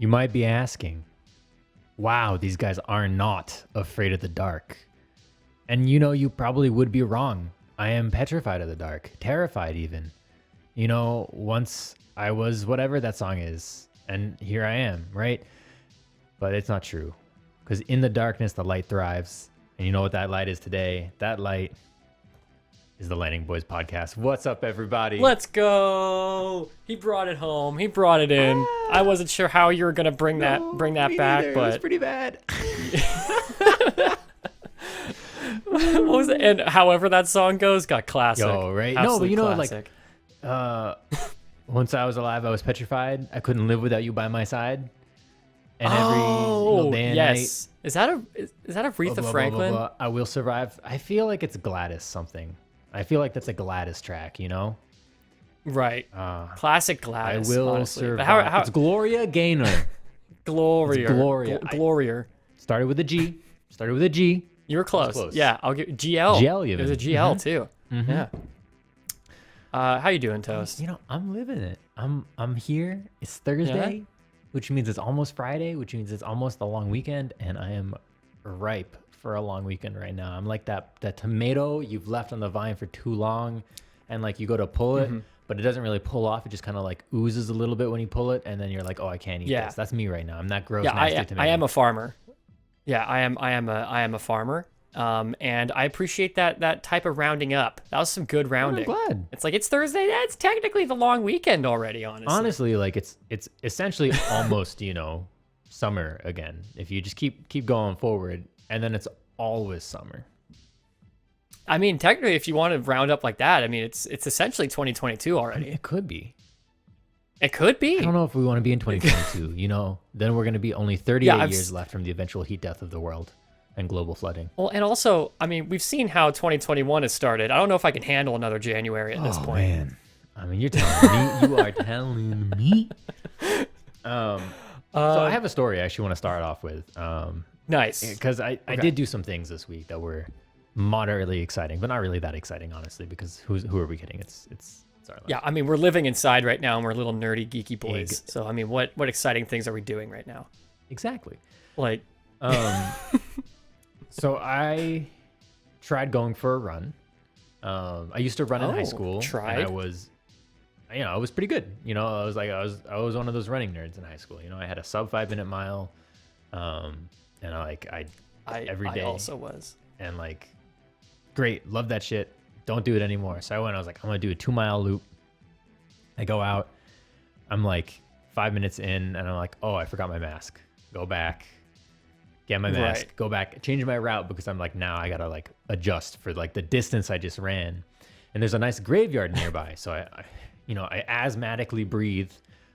You might be asking, wow, these guys are not afraid of the dark. And you probably would be wrong. I am petrified of the dark, terrified even. Once I was whatever that song is, and here I am, right? But it's not true. Because in the darkness, the light thrives. And you know what that light is today? That light is the Lightning Boys podcast. What's up, everybody? Let's go. He brought it home. He brought it in. I wasn't sure how you were gonna bring that back, neither. but It was pretty bad. what was it? And however that song goes, got classic. Yo, right? Absolute No, but classic. Once I was alive, I was petrified. I couldn't live without you by my side. And every single day and yes. night. Is that Aretha Blah, blah, Franklin? blah, blah, blah. I will survive. I feel like it's Gladys something. I feel like that's a Gladys track, Right. Classic Gladys. I will honestly. survive. How, It's Gloria Gaynor. Gloria. It's Gloria. Gloria. Started with a G. You were close. close. Yeah, I'll give GL. GL even. There's a GL too. Mm-hmm. Yeah. How you doing, Toast? I'm living it. I'm here. It's Thursday, which means it's almost Friday, which means it's almost a long weekend, and I am ripe for a long weekend right now. I'm like that tomato you've left on the vine for too long, and like you go to pull it, but it doesn't really pull off. It just kind of like oozes a little bit when you pull it, and then you're like, oh, I can't eat this. That's me right now. I'm that gross, nasty tomato. I am a farmer. Yeah, I am a farmer. And I appreciate that type of rounding up. That was some good rounding. I'm glad. It's like it's Thursday. That's technically the long weekend already. Honestly, like it's essentially almost summer again. If you just keep going forward, and then it's always summer. I mean, technically, if you want to round up like that, I mean, it's essentially 2022 already. It could be. It could be. I don't know if we want to be in 2022. Then we're going to be only 38 years left from the eventual heat death of the world and global flooding. Well, and also, I mean, we've seen how 2021 has started. I don't know if I can handle another January at this point. Man. I mean, you're telling me. You are telling me. So I have a story I actually want to start off with. Nice. Because I did do some things this week that were moderately exciting, but not really that exciting, honestly, because who are we kidding? It's our life. Yeah, I mean, we're living inside right now, and we're little nerdy, geeky boys. So, I mean, what exciting things are we doing right now? Exactly. Like, so I tried going for a run. I used to run in high school. And I was, I was pretty good. I was one of those running nerds in high school. I had a sub 5-minute mile, and I every day. I also was. And great, love that shit. Don't do it anymore. So I was like, I'm gonna do a 2-mile loop. I go out. I'm like 5 minutes in, and I'm like, oh, I forgot my mask. Go back, get my mask. Go back, change my route because I'm like, now I gotta adjust for the distance I just ran. And there's a nice graveyard nearby, so I asthmatically breathe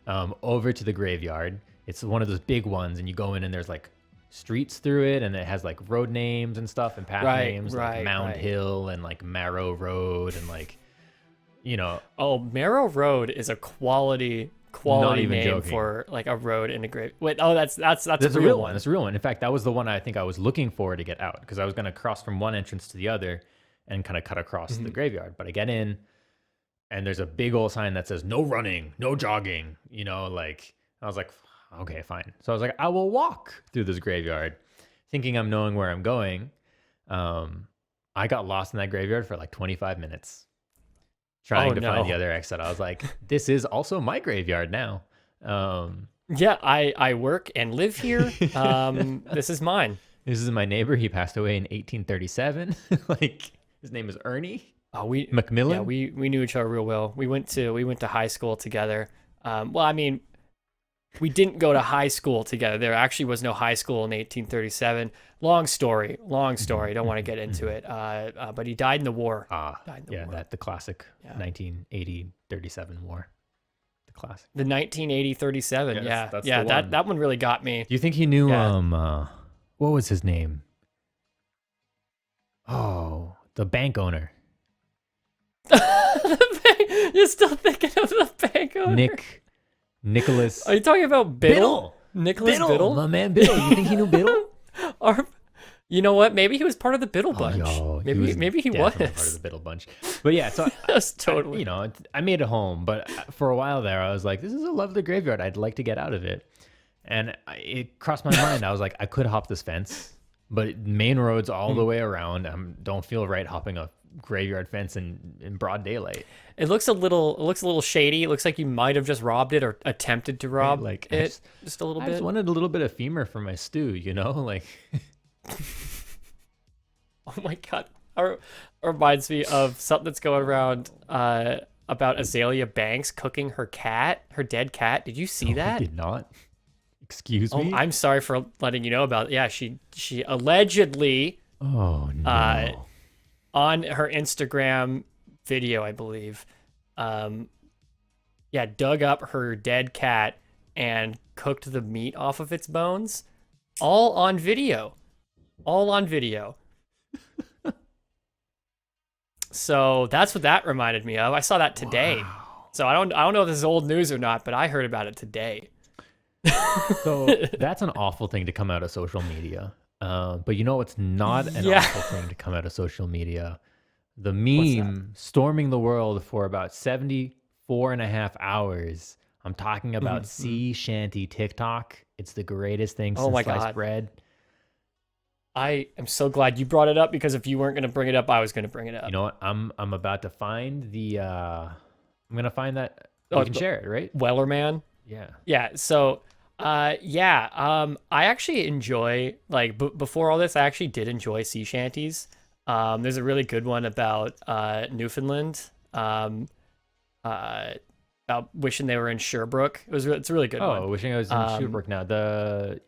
over to the graveyard. It's one of those big ones, and you go in, and there's streets through it, and it has road names and stuff and path names like Mound Hill and Marrow Road and Oh, Marrow Road is a quality name joking. For a road in a grave. Wait, oh, that's a real one. That's a real one. In fact, that was the one I think I was looking for to get out because I was going to cross from one entrance to the other and kind of cut across the graveyard. But I get in, and there's a big old sign that says no running, no jogging. I was like, okay, fine. So I was like, I will walk through this graveyard, thinking I'm knowing where I'm going. I got lost in that graveyard for 25 minutes trying to find the other exit. I was like, this is also my graveyard now. Yeah, I work and live here. This is mine. This is my neighbor. He passed away in 1837. His name is Ernie. Oh, Macmillan. Yeah, we knew each other real well. We went to high school together. Well, I mean, we didn't go to high school together. There actually was no high school in 1837. Long story. Don't want to get into it. But he died in the war. War. The classic 1980-37 war. The classic. The 1980-37. Yeah, that's that one really got me. Do you think he knew? What was his name? Oh, the bank owner. You're still thinking of the bank owner? Nicholas. Are you talking about Biddle? Nicholas Biddle? My man Biddle. You think he knew Biddle? Or, you know what? Maybe he was part of the Biddle bunch. Maybe he was part of the Biddle bunch. But yeah, so that's totally. I made it home, but for a while there, I was like, this is a lovely graveyard. I'd like to get out of it. And it crossed my mind. I was like, I could hop this fence, but main roads all the way around. I don't feel right hopping a graveyard fence in broad daylight. It looks a little shady. It looks like you might have just robbed it or attempted to rob Like it just a little I bit. just wanted a little bit of femur for my stew, you know, like. Oh my god. Reminds me of something that's going around about Azalea Banks cooking her dead cat. Did you see that? I did not. Excuse Oh, me. I'm sorry for letting you know about it. Yeah, she allegedly Oh no. on her Instagram video, I believe, dug up her dead cat and cooked the meat off of its bones, all on video. So that's what that reminded me of. I saw that today. Wow. So I don't know if this is old news or not, but I heard about it today. So that's an awful thing to come out of social media. But you know what's not an awful thing to come out of social media? The meme storming the world for about 74.5 hours. I'm talking about sea shanty TikTok. It's the greatest thing since sliced bread. I am so glad you brought it up, because if you weren't going to bring it up, I was going to bring it up. You know what? I'm about to find the I'm gonna find that. You can share it, right? Wellerman. Yeah. Yeah. So I actually enjoy, like, before all this, I actually did enjoy sea shanties. There's a really good one about Newfoundland, about wishing they were in Sherbrooke. It's a really good one. Oh, wishing I was in Sherbrooke now.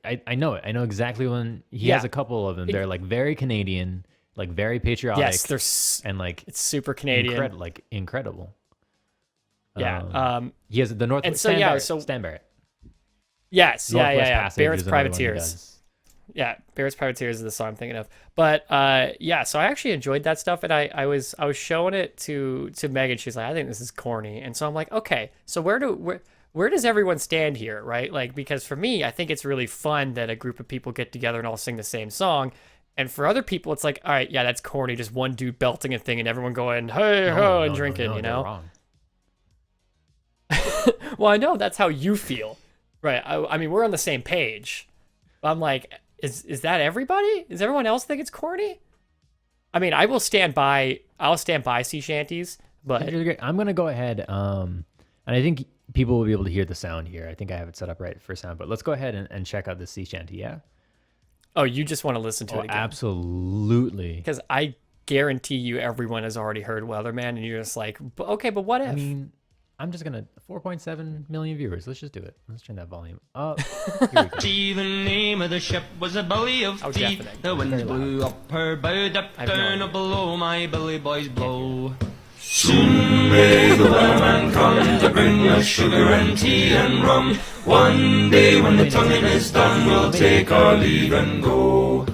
I know it. I know exactly when he has a couple of them. They're like very Canadian, like very patriotic. Yes, and like it's super Canadian, incredible. Yeah. He has the North. And so Stan Barrett. Yes. Northwest Yeah. Passage Barrett's is another one he Privateers. does. Yeah, Barrett's Privateers is the song I'm thinking of. But so I actually enjoyed that stuff, and I was showing it to Megan. She's like, I think this is corny, and so I'm like, okay, so where does everyone stand here, right? Like, because for me, I think it's really fun that a group of people get together and all sing the same song. And for other people, it's like, all right, yeah, that's corny. Just one dude belting a thing and everyone going, hey, ho, and drinking, you know? Wrong. Well, I know that's how you feel. Right. I mean, we're on the same page. I'm like, is that everybody? Does everyone else think it's corny? I mean, I'll stand by sea shanties, but I'm going to go ahead. And I think people will be able to hear the sound here. I think I have it set up right for sound, but let's go ahead and check out the sea shanty. Yeah. Oh, you just want to listen to it again? Absolutely. Because I guarantee you everyone has already heard Weatherman, and you're just like, okay, but what if? I mean, I'm just going to 4.7 million viewers. Let's just do it. Let's turn that volume up. Here we go. The name of the ship was a belly of tea. The wind blew up her bow, dipped down below my billy boys blow. Soon may the weatherman come to bring us sugar and tea and rum. One day when the tonguing is done, we'll take our leave and go.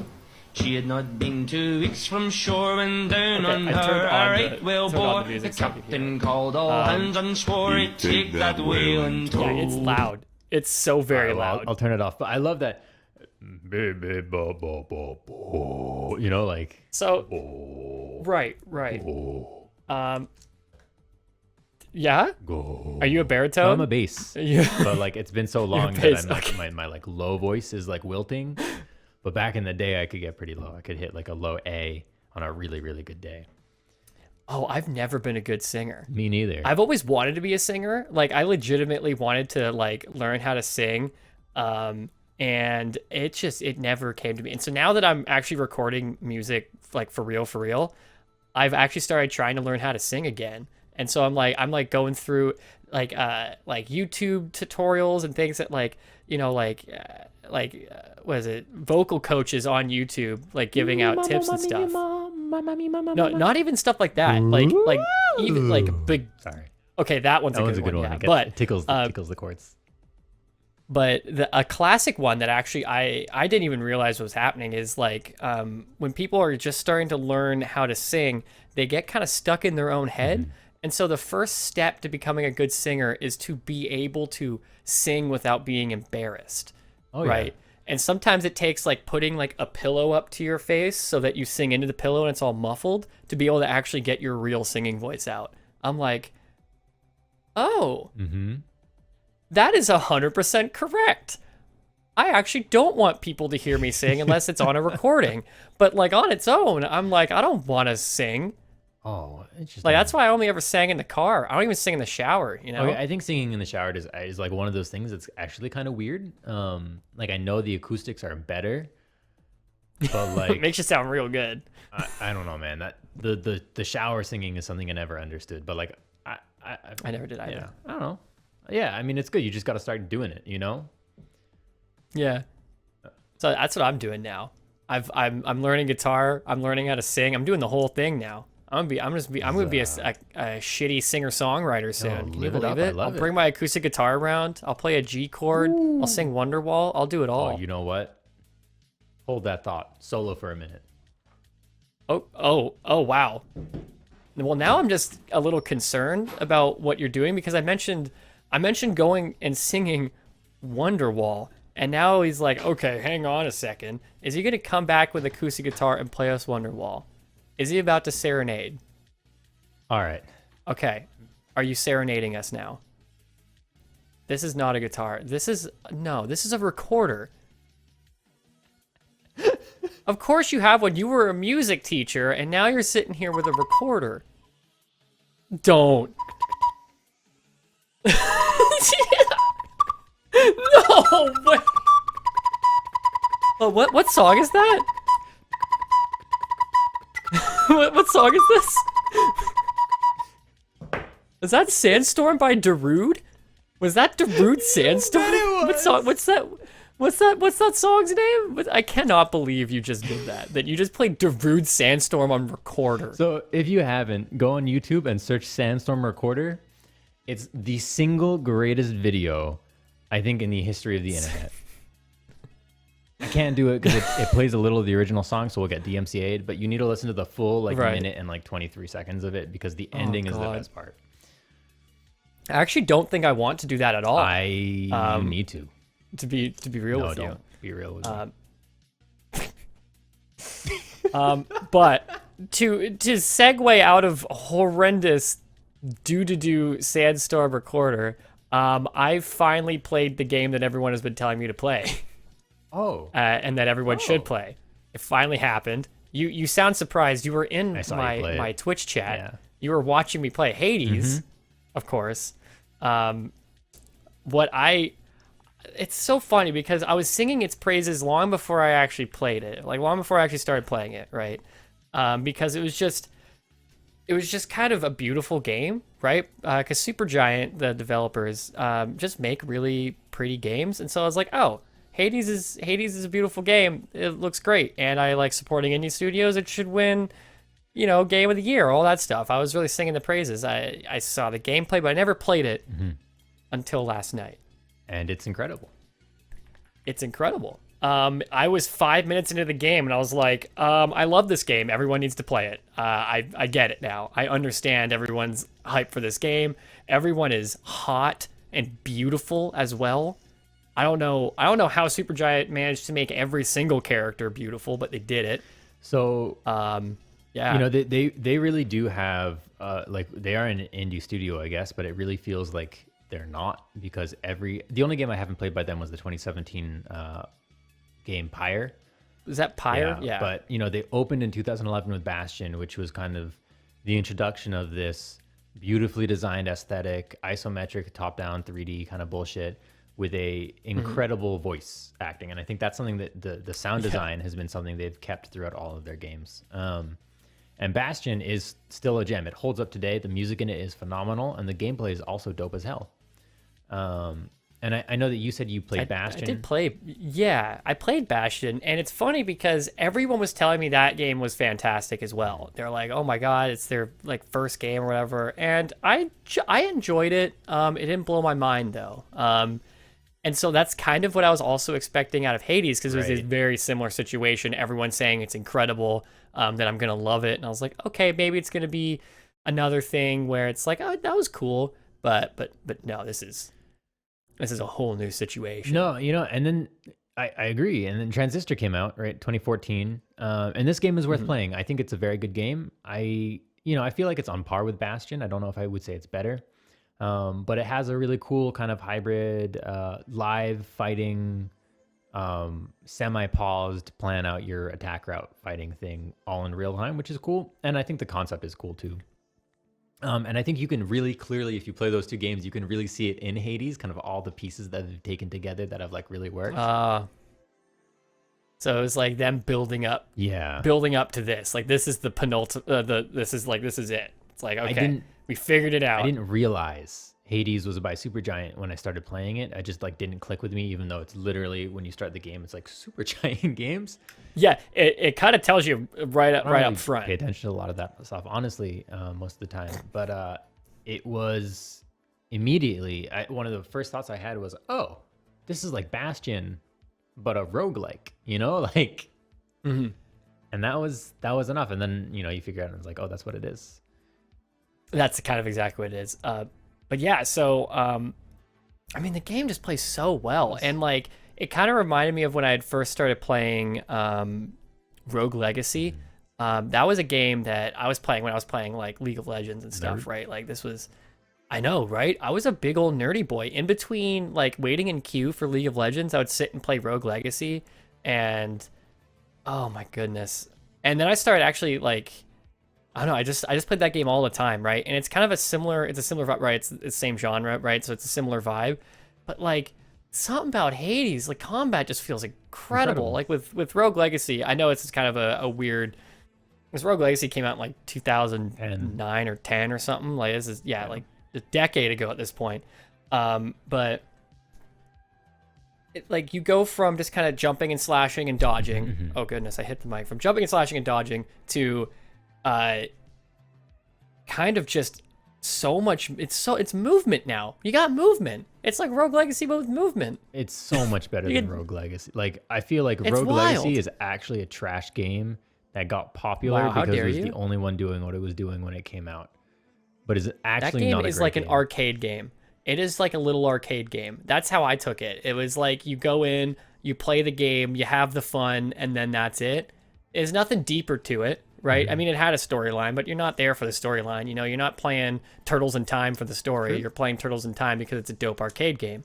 She had not been 2 weeks from shore when down on her a right whale bore. The captain called all hands and swore he'd take that whale in tow. Yeah, it's loud. It's so very loud. I'll turn it off. But I love that. You know, like. So. Right. Yeah. Are you a baritone? No, I'm a bass. Yeah. But like, it's been so long that I'm like, my like low voice is like wilting. But back in the day, I could get pretty low. I could hit like a low A on a really, really good day. Oh, I've never been a good singer. Me neither. I've always wanted to be a singer. Like, I legitimately wanted to like learn how to sing. And it never came to me. And so now that I'm actually recording music, like for real, I've actually started trying to learn how to sing again. And so I'm like going through like YouTube tutorials and things that what is it? Vocal coaches on YouTube, like giving out tips and stuff. No, not even stuff like that. Like even like big. Sorry. Okay, that one's a good one. Yeah. But it tickles the chords. But a classic one that actually I didn't even realize was happening is like when people are just starting to learn how to sing, they get kind of stuck in their own head. Mm-hmm. And so the first step to becoming a good singer is to be able to sing without being embarrassed. Oh, right. Yeah. And sometimes it takes like putting like a pillow up to your face so that you sing into the pillow and it's all muffled to be able to actually get your real singing voice out. I'm like, oh, that is 100% correct. I actually don't want people to hear me sing unless it's on a recording. But like on its own, I'm like, I don't want to sing. Oh, interesting. Like that's why I only ever sang in the car. I don't even sing in the shower, you know? Okay, I think singing in the shower is like one of those things that's actually kind of weird. Like I know the acoustics are better, but like It makes you sound real good. I don't know, man. That the shower singing is something I never understood. But like I never did either. yeah, I don't know. Yeah, I mean it's good. You just got to start doing it, you know? Yeah. So that's what I'm doing now. I'm learning guitar. I'm learning how to sing. I'm doing the whole thing now. I'm gonna be a shitty singer songwriter soon. Can you live it believe up. I it? love I'll it. bring my acoustic guitar around. I'll play a G chord. I'll sing Wonderwall. I'll do it all. Oh, you know what? Hold that thought. Solo for a minute. Oh, wow. Well, now I'm just a little concerned about what you're doing because I mentioned going and singing Wonderwall, and now he's like, okay, hang on a second. Is he gonna come back with acoustic guitar and play us Wonderwall? Is he about to serenade? All right. Okay. Are you serenading us now? This is not a guitar. This is a recorder. Of course you have one. You were a music teacher, and now you're sitting here with a recorder. Don't. No! Wait. Oh, what song is that? What song is this? Is that Sandstorm by Darude? Was that Darude Sandstorm? What song? What's that song's name? I cannot believe you just did that. That you just played Darude Sandstorm on recorder. So if you haven't, go on YouTube and search Sandstorm Recorder. It's the single greatest video, I think, in the history of the internet. I can't do it because it plays a little of the original song, so we'll get DMCA'd, but you need to listen to the full minute and 23 seconds of it because the ending is the best part. I actually don't think I want to do that at all. You need to. To be real No, with you. don't be real with me. But to segue out of horrendous do Sandstorm Recorder, I finally played the game that everyone has been telling me to play. Oh. And that everyone should play. It finally happened. You sound surprised. You were in my Twitch chat. Yeah. You were watching me play Hades, of course. It's so funny because I was singing its praises long before I actually played it, like long before I actually started playing it, right? Because it was just kind of a beautiful game, right? Because Supergiant, the developers, just make really pretty games, and so I was like, oh, Hades is a beautiful game. It looks great, and I like supporting indie studios. It should win, Game of the Year, all that stuff. I was really singing the praises. I saw the gameplay, but I never played it until last night. And it's incredible. It's incredible. I was 5 minutes into the game, and I was like, I love this game. Everyone needs to play it. I get it now. I understand everyone's hype for this game. Everyone is hot and beautiful as well. I don't know how Supergiant managed to make every single character beautiful, but they did it. So, yeah. They really do have, they are an indie studio, I guess, but it really feels like they're not, because the only game I haven't played by them was the 2017 game Pyre. Is that Pyre? Yeah. But, they opened in 2011 with Bastion, which was kind of the introduction of this beautifully designed aesthetic, isometric, top-down 3D kind of bullshit with a incredible voice acting. And I think that's something that the sound design has been something they've kept throughout all of their games. And Bastion is still a gem. It holds up today. The music in it is phenomenal, and the gameplay is also dope as hell. And I know that you said you played Bastion. I did play. Yeah, I played Bastion, and it's funny because everyone was telling me that game was fantastic as well. They're like, "Oh my god, it's their first game or whatever," and I enjoyed it. It didn't blow my mind though. And so that's kind of what I was also expecting out of Hades, because it was this very similar situation. Everyone saying it's incredible, that I'm gonna love it, and I was like, okay, maybe it's gonna be another thing where it's like, oh, that was cool, but no, this is a whole new situation. No, and then I agree. And then Transistor came out, right, 2014, and this game is worth playing. I think it's a very good game. I feel like it's on par with Bastion. I don't know if I would say it's better. But it has a really cool kind of hybrid live fighting semi-paused, plan out your attack route fighting thing all in real time, which is cool. And I think the concept is cool too. And I think you can really clearly, if you play those two games, you can really see it in Hades, kind of all the pieces that they've taken together that have like really worked. So it was like them building up to this. Like this is the penultimate. This is it. It's like, okay, we figured it out. I didn't realize Hades was by Supergiant when I started playing it. I just like didn't click with me, even though it's literally when you start the game, it's like Supergiant games. Yeah, it kind of tells you right up front. Pay attention to a lot of that stuff, honestly, most of the time. But it was immediately one of the first thoughts I had was, oh, this is like Bastion, but a roguelike, you know, like. Mm-hmm. And that was enough. And then you figure out, and it's like, oh, that's what it is. That's kind of exactly what it is. But yeah, so I mean, the game just plays so well, and like it kind of reminded me of when I had first started playing Rogue Legacy. That was a game that I was playing when I was playing like League of Legends and stuff, right? Like this was, I know, right? I was a big old nerdy boy. In between like waiting in queue for League of Legends, I would sit and play Rogue Legacy, and oh my goodness. And then I started actually like, I don't know, I just played that game all the time, right? And it's kind of a similar vibe, right? It's the same genre, right? So it's a similar vibe. But like something about Hades, like combat just feels incredible. Like with Rogue Legacy, I know it's kind of a weird, because Rogue Legacy came out in like 2009 or 10 or something. Like this is like a decade ago at this point. But like you go from just kind of jumping and slashing and dodging. Mm-hmm. Oh goodness, I hit the mic. From jumping and slashing and dodging to kind of just so much. It's movement now. You got movement. It's like Rogue Legacy but with movement. It's so much better than Rogue Legacy. Like I feel like Rogue Legacy is actually a trash game that got popular because it was the only one doing what it was doing when it came out. But it's actually not a great game. That game is like an arcade game. It is like a little arcade game. That's how I took it. It was like you go in, you play the game, you have the fun, and then that's it. There's nothing deeper to it, right? I mean, it had a storyline, but you're not there for the storyline. You're not playing Turtles in Time for the story. You're playing Turtles in Time because it's a dope arcade game.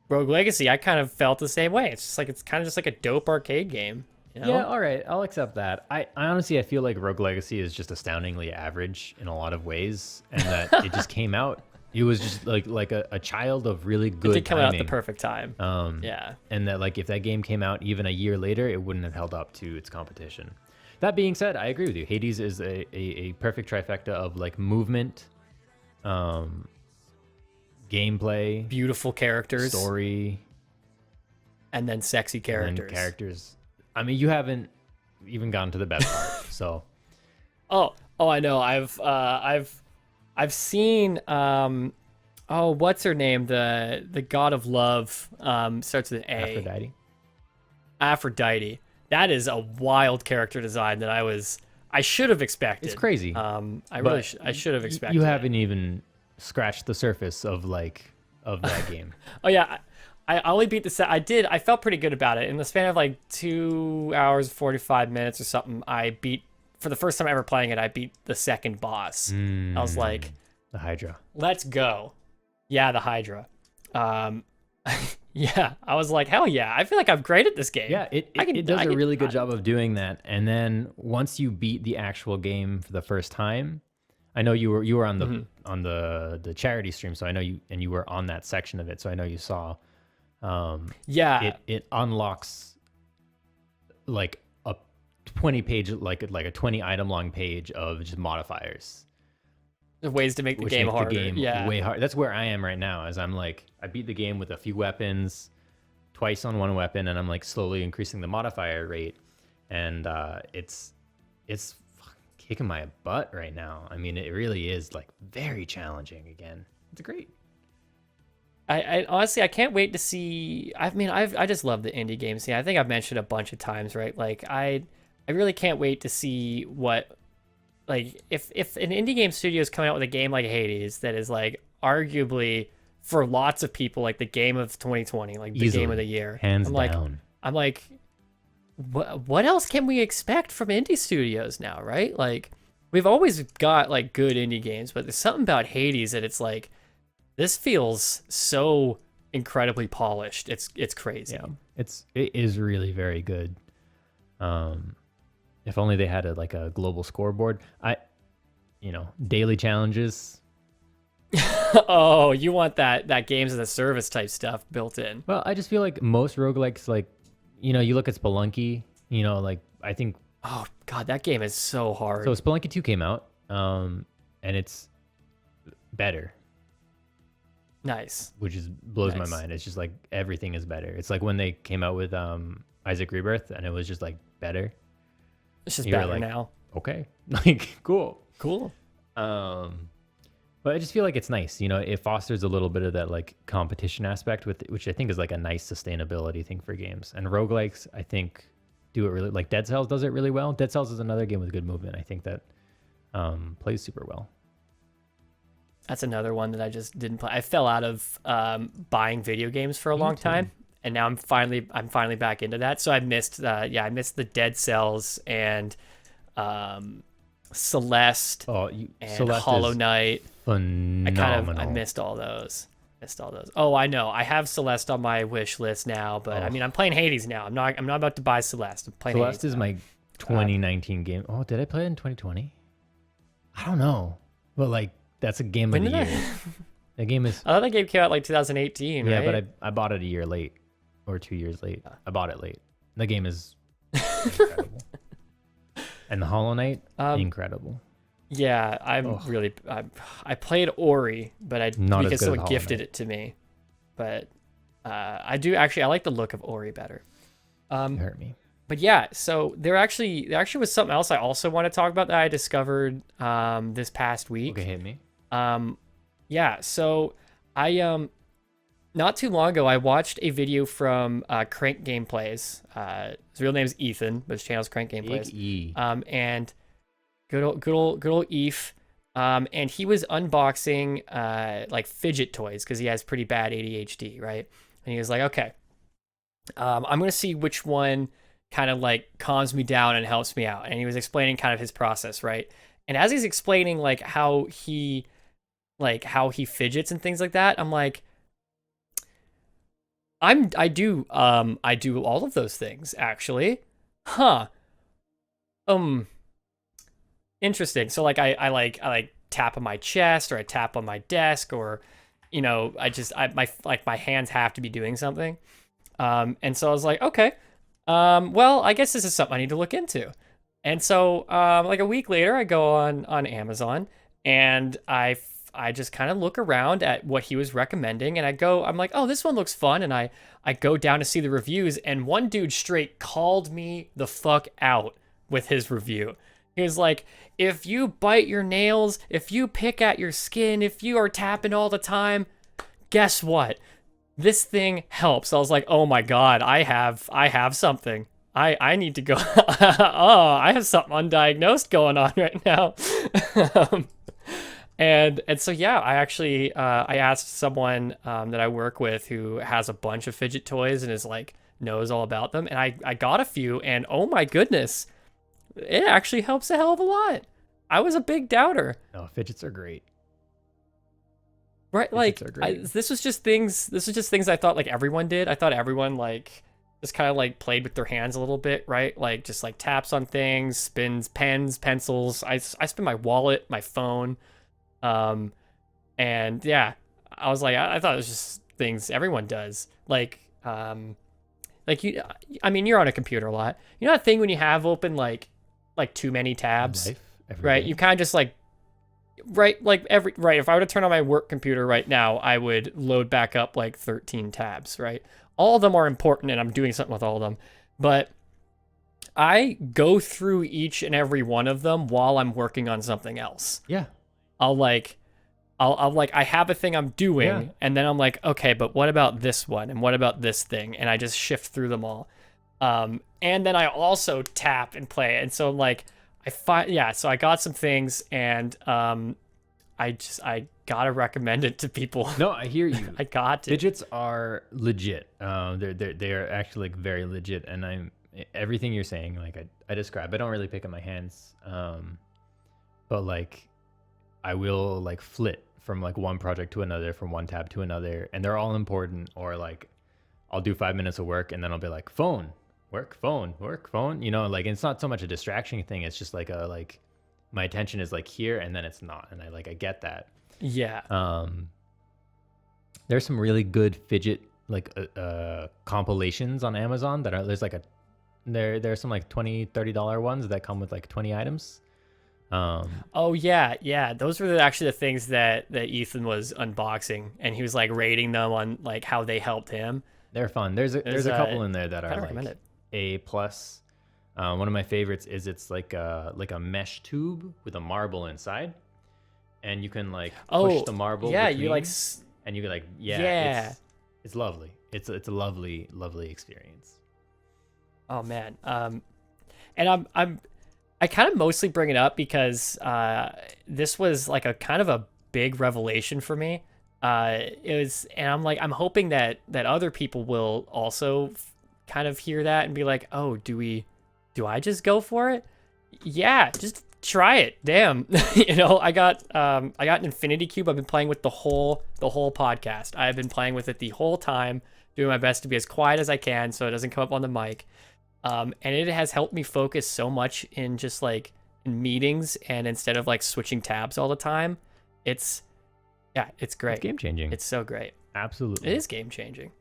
Rogue Legacy, I kind of felt the same way. It's kind of just like a dope arcade game. Yeah, all right, I'll accept that. I honestly, I feel like Rogue Legacy is just astoundingly average in a lot of ways, and that it just came out. It was just like a child of really good timing. It did come out at the perfect time. Yeah. And that like if that game came out even a year later, it wouldn't have held up to its competition. That being said, I agree with you. Hades is a perfect trifecta of like movement, gameplay, beautiful characters, story, and then sexy characters. I mean, you haven't even gotten to the best part, so. Oh, I know. I've seen what's her name? The god of love starts with an A. Aphrodite. That is a wild character design that I should have expected. It's crazy. I should have expected. You haven't even scratched the surface of that game. Oh yeah. I only beat the set. I felt pretty good about it. In the span of like 2 hours, 45 minutes or something, for the first time ever playing it, I beat the second boss. I was like, the Hydra. Let's go. Yeah, the Hydra. Yeah, I was like, hell yeah. I feel like I'm great at this game. Yeah, it does a really good job of doing that. And then once you beat the actual game for the first time, I know you were on the on the charity stream, so I know you were on that section of it, so I know you saw. It unlocks like a 20-page, like a 20 item long page of just modifiers. The ways to make the game harder. Way hard. That's where I am right now. As I'm like, I beat the game with a few weapons, twice on one weapon, and I'm like slowly increasing the modifier rate, and it's kicking my butt right now. I mean, it really is like very challenging again. It's great. I honestly, I can't wait to see. I mean, I just love the indie game scene. I think I've mentioned a bunch of times, right? Like I really can't wait to see what, like, if an indie game studio is coming out with a game like Hades that is like arguably for lots of people like the game of 2020, like the game of the year, hands down. I'm like, what else can we expect from indie studios now, right? Like, we've always got like good indie games, but there's something about Hades that it's like, this feels so incredibly polished. It's crazy. Yeah, it is really very good. If only they had a global scoreboard. Daily challenges. Oh, you want that games as a service type stuff built in. Well, I just feel like most roguelikes, you look at Spelunky, I think. Oh God, that game is so hard. So Spelunky 2 came out, and it's better. Nice. Which blows my mind. It's just like everything is better. It's like when they came out with Isaac Rebirth, and it was just like better. It's just better now. Okay, cool. But I just feel like it's nice. It fosters a little bit of that competition aspect which I think is a nice sustainability thing for games. And roguelikes, I think, do it really, Dead Cells does it really well. Dead Cells is another game with good movement. I think that plays super well. That's another one that I just didn't play. I fell out of buying video games for a long time, and now I'm finally back into that. So I missed the Dead Cells and Celeste and Celeste Hollow Knight. Phenomenal. I missed all those. Oh, I know. I have Celeste on my wish list now, but I mean, I'm playing Hades now. I'm not about to buy Celeste. I'm playing Celeste Hades is my 2019 game. Oh, did I play it in 2020? I don't know. But that's a game of the year. That game is. I thought that game came out 2018. Yeah, right? but I bought it a year late or 2 years late. I bought it late. The game is incredible. And the Hollow Knight, incredible. Yeah, I played Ori, but because someone gifted it to me. But I like the look of Ori better. It hurt me. But yeah, so there actually was something else I also want to talk about that I discovered this past week. Okay, hit me. Yeah, so I not too long ago I watched a video from Crank Gameplays. His real name is Ethan, but his channel's Crank Gameplays. And good old Eve. And he was unboxing fidget toys because he has pretty bad ADHD, right? And he was like, okay, I'm gonna see which one kind of calms me down and helps me out. And he was explaining kind of his process, right? And as he's explaining how he fidgets and things like that, I'm like, I do all of those things actually. Interesting. So I tap on my chest, or I tap on my desk, or my hands have to be doing something. And so I was like, okay, well, I guess this is something I need to look into. And so a week later, I go on Amazon, and I just kind of look around at what he was recommending, and I'm like, oh, this one looks fun. And I go down to see the reviews, and one dude straight called me the fuck out with his review. He was like, if you bite your nails, if you pick at your skin, if you are tapping all the time, guess what? This thing helps. I was like, oh my God, I have something. I need to go. Oh, I have something undiagnosed going on right now. And so, yeah, I actually, I asked someone that I work with who has a bunch of fidget toys and is knows all about them. And I got a few, and oh my goodness, it actually helps a hell of a lot. I was a big doubter. No, fidgets are great. Right, this was just things I thought everyone did. I thought everyone just kind of played with their hands a little bit, right? Just taps on things, spins pens, pencils. I spin my wallet, my phone, and yeah, I was I thought it was just things everyone does. You, I mean, you're on a computer a lot. You know that thing when you have open too many tabs, right? Day. You kind of just right, if I were to turn on my work computer right now, I would load back up 13 tabs, right? All of them are important, and I'm doing something with all of them, but I go through each and every one of them while I'm working on something else. Yeah. I'll I have a thing I'm doing, and then I'm okay, but what about this one? And what about this thing? And I just shift through them all. And then I also tap and play. And so so I got some things, and I gotta recommend it to people. No, I hear you. I got to. Fidgets are legit. They're actually very legit, and everything you're saying I describe. I don't really pick up my hands, but I will like flit from like one project to another, from one tab to another, and they're all important. Or like I'll do 5 minutes of work and then I'll be like, phone, work, phone, work, phone. You know, like it's not so much a distraction thing. It's just like my attention is like here and then it's not. And I get that. Yeah. There's some really good fidget like compilations on Amazon that are there's some like $20-$30 ones that come with like 20 items. Oh yeah, those were actually the things that Ethan was unboxing, and he was like rating them on like how they helped him. They're fun. There's a couple in there that are like A+. One of my favorites is it's like a mesh tube with a marble inside, and you can like push the marble. Yeah, you like, and you can like it's lovely. It's a lovely experience. Oh man, and I kind of mostly bring it up because this was like a kind of a big revelation for me. It was, and I'm hoping that other people will also kind of hear that and be like, oh, do I just go for it? Yeah, just try it. Damn. You know, I got an infinity cube. I've been playing with the whole podcast. I've been playing with it the whole time, doing my best to be as quiet as I can so it doesn't come up on the mic. And it has helped me focus so much in just like in meetings, and instead of like switching tabs all the time, it's great. It's game changing. It's so great. Absolutely. It is game changing.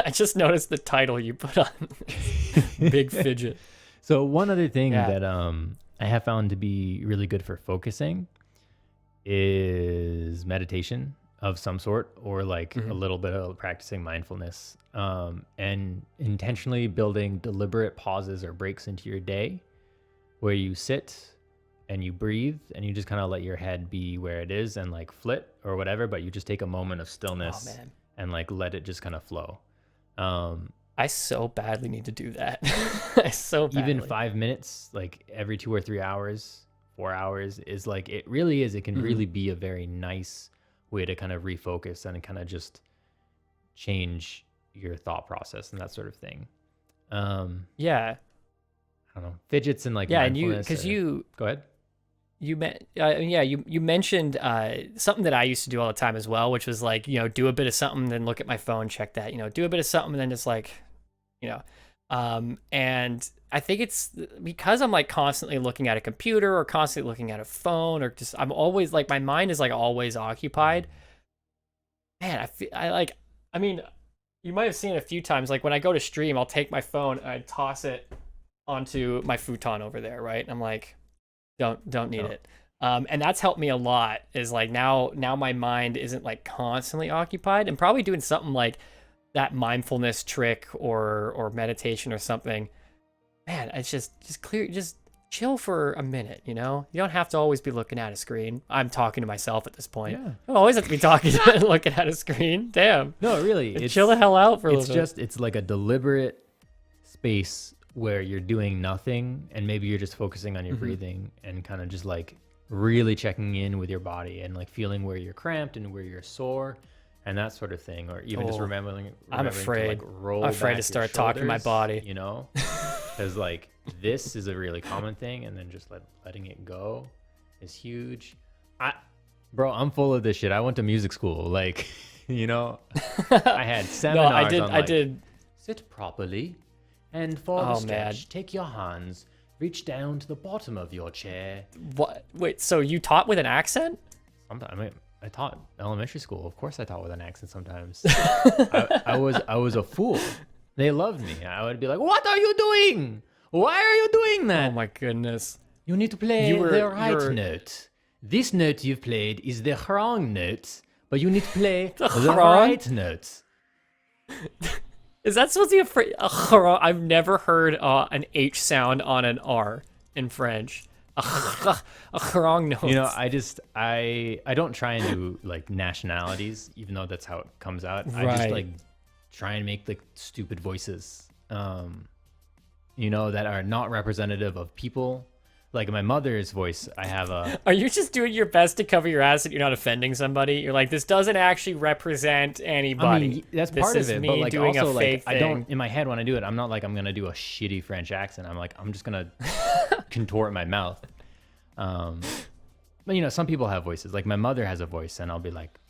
I just noticed the title you put on. Big fidget. So one other thing that I have found to be really good for focusing is meditation of some sort, or like a little bit of practicing mindfulness, and intentionally building deliberate pauses or breaks into your day where you sit and you breathe and you just kind of let your head be where it is and like flit or whatever, but you just take a moment of stillness and like let it just kind of flow. I so badly need to do that. Even 5 minutes, like every 2 or 3 hours, 4 hours is like, it really is. It can really be a very nice way to kind of refocus and kind of just change your thought process and that sort of thing. Yeah. I don't know. Fidgets and like mindfulness. Go ahead. You mentioned something that I used to do all the time as well, which was like, you know, do a bit of something, then look at my phone, check that, you know, do a bit of something, and then just like, you know, and I think it's because I'm like constantly looking at a computer or constantly looking at a phone, or just I'm always like, my mind is like always occupied. Man, I mean, you might have seen it a few times. Like when I go to stream, I'll take my phone and I toss it onto my futon over there, right? I'm like, don't need it. And that's helped me a lot, is like now my mind isn't like constantly occupied, and probably doing something like that mindfulness trick or meditation or something. Man, it's just chill for a minute, you know? You don't have to always be looking at a screen. I'm talking to myself at this point. Yeah. I don't always have to be talking looking at a screen. Damn. No, really. Chill the hell out for a little bit. It's like a deliberate space where you're doing nothing, and maybe you're just focusing on your breathing and kind of just like really checking in with your body and like feeling where you're cramped and where you're sore and that sort of thing, or even just remembering I'm afraid to like roll I'm afraid back to start your talking my shoulders, body, you know, because like this is a really common thing, and then just letting it go is huge. I'm full of this shit. I went to music school, like, you know, I had seminars I did sit properly. And for the stretch, take your hands, reach down to the bottom of your chair. What? Wait, so you taught with an accent? Sometimes I taught elementary school. Of course, I taught with an accent sometimes. I was a fool. They loved me. I would be like, "What are you doing? Why are you doing that?" Oh my goodness! You need to play the right note. This note you've played is the wrong note, but you need to play the right note. Is that supposed to be I've never heard an H sound on an R in French. A wrong note. You know, I don't try and do like nationalities, even though that's how it comes out. Right. I just like try and make like stupid voices, you know, that are not representative of people. Like my mother's voice, I have a... Are you just doing your best to cover your ass that you're not offending somebody? You're like, this doesn't actually represent anybody. I mean, that's part of it, but like doing also like I don't, in my head when I do it, I'm not like I'm gonna do a shitty French accent. I'm like, I'm just gonna contort my mouth. But some people have voices. Like my mother has a voice, and I'll be like,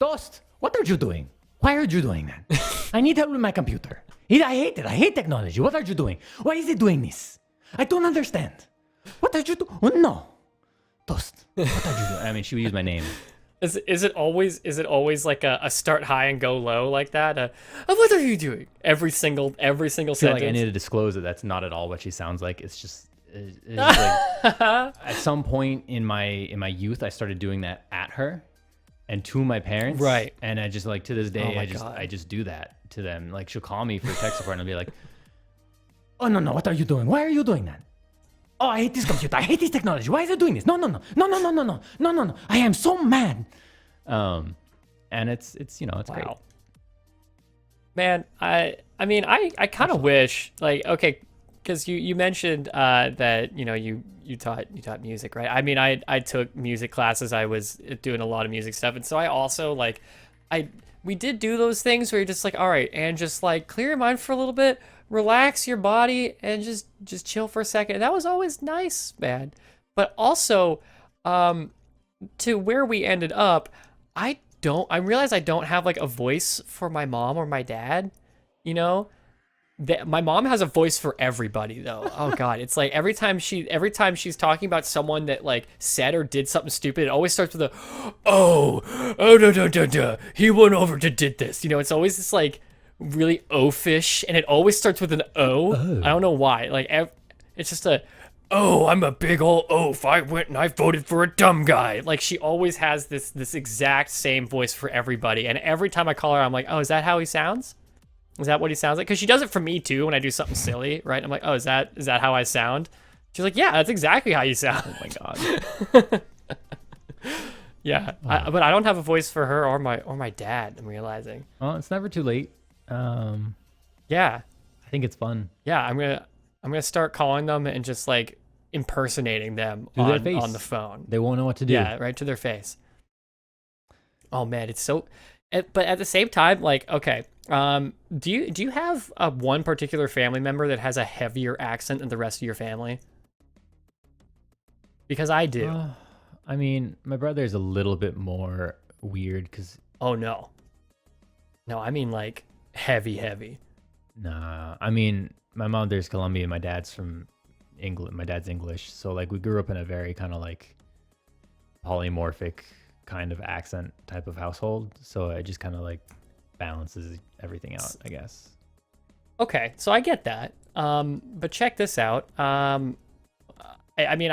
"Toast, what are you doing? Why are you doing that? I need help with my computer. I hate it. I hate technology. What are you doing? Why is it doing this? I don't understand. What are you doing? Oh, no, Toast. What are you doing?" I mean, she would use my name. Is it always like a start high and go low like that? What are you doing? Every single I feel sentence. like I need to disclose that that's not at all what she sounds like. It's just like, at some point in my youth, I started doing that at her and to my parents. Right. And I just like to this day, God. I just do that to them. Like she'll call me for tech support and I'll be like, "Oh no, what are you doing? Why are you doing that? Oh, I hate this computer. I hate this technology. Why is it doing this? No. I am so mad." And it's great. Man, I mean, I kind of wish, like, okay, because you mentioned that you taught music, right? I mean, I took music classes. I was doing a lot of music stuff, and so I also we did do those things where you're just like, all right, and just like clear your mind for a little bit, relax your body, and just chill for a second. And that was always nice, man. But also, to where we ended up, I realize I don't have like a voice for my mom or my dad. My mom has a voice for everybody though. Oh God, it's like every time she's talking about someone that like said or did something stupid, it always starts with a, oh no, he went over to did this. It's always this like really oafish, and it always starts with an O. I don't know why. Like it's just oh, I'm a big old oaf. I went and I voted for a dumb guy. Like she always has this exact same voice for everybody, and every time I call her, I'm like, oh, is that how he sounds? Is that what he sounds like? Because she does it for me too when I do something silly, right? I'm like, oh, is that how I sound? She's like, yeah, that's exactly how you sound. Oh my God. Yeah, but I don't have a voice for her or my dad. I'm realizing. Well, it's never too late. Yeah, I think it's fun. Yeah, I'm gonna start calling them and just like impersonating them on the phone. They won't know what to do. Yeah, right to their face. Oh man, it's so. But at the same time, like, okay, do you have one particular family member that has a heavier accent than the rest of your family? Because I do. I mean, my brother is a little bit more weird because. Oh no. No, I mean like heavy. Nah, I mean my mother's Colombian, my dad's from England. My dad's English, so like we grew up in a very kind of like polymorphic kind of accent type of household. So it just kind of like balances everything out, I guess. Okay, so I get that. But check this out. I mean,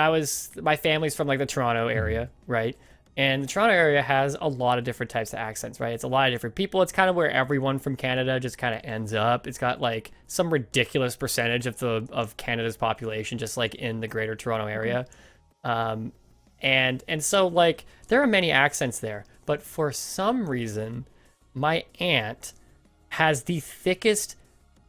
my family's from like the Toronto area, right? And the Toronto area has a lot of different types of accents, right? It's a lot of different people. It's kind of where everyone from Canada just kind of ends up. It's got like some ridiculous percentage of Canada's population just like in the greater Toronto area. And so like there are many accents there, but for some reason my aunt has the thickest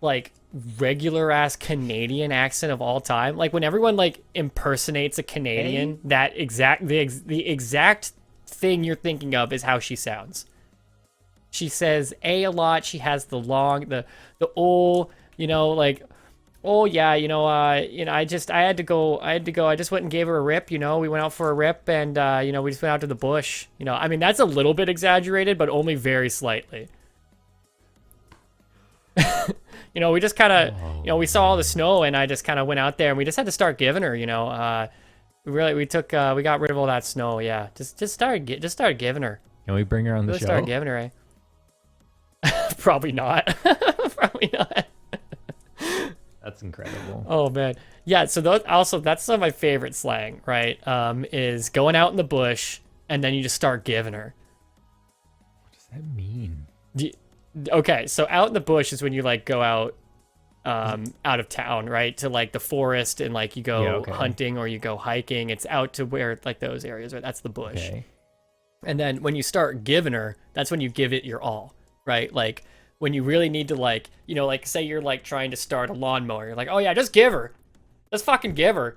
like regular ass Canadian accent of all time. Like when everyone like impersonates a Canadian, the exact thing you're thinking of is how she sounds. She says a lot. She has the long, the old, like, oh yeah, I had to go. I just went and gave her a rip. We went out for a rip, and we just went out to the bush. I mean that's a little bit exaggerated, but only very slightly. We just kind of, we saw all the snow, and I just kind of went out there, and we just had to start giving her. We got rid of all that snow. Yeah, just started giving her. Can we bring her on the show? Start giving her, eh? Probably not. Probably not. That's incredible. Oh man, yeah. So that's some of my favorite slang, right? Is going out in the bush and then you just start giving her. What does that mean? Okay, so out in the bush is when you like go out, out of town, right? To like the forest and like you go hunting or you go hiking. It's out to where like those areas, right? That's the bush. Okay. And then when you start giving her, that's when you give it your all, right? Like when you really need to like, like say you're like trying to start a lawnmower. You're like, oh yeah, just give her. Just fucking give her,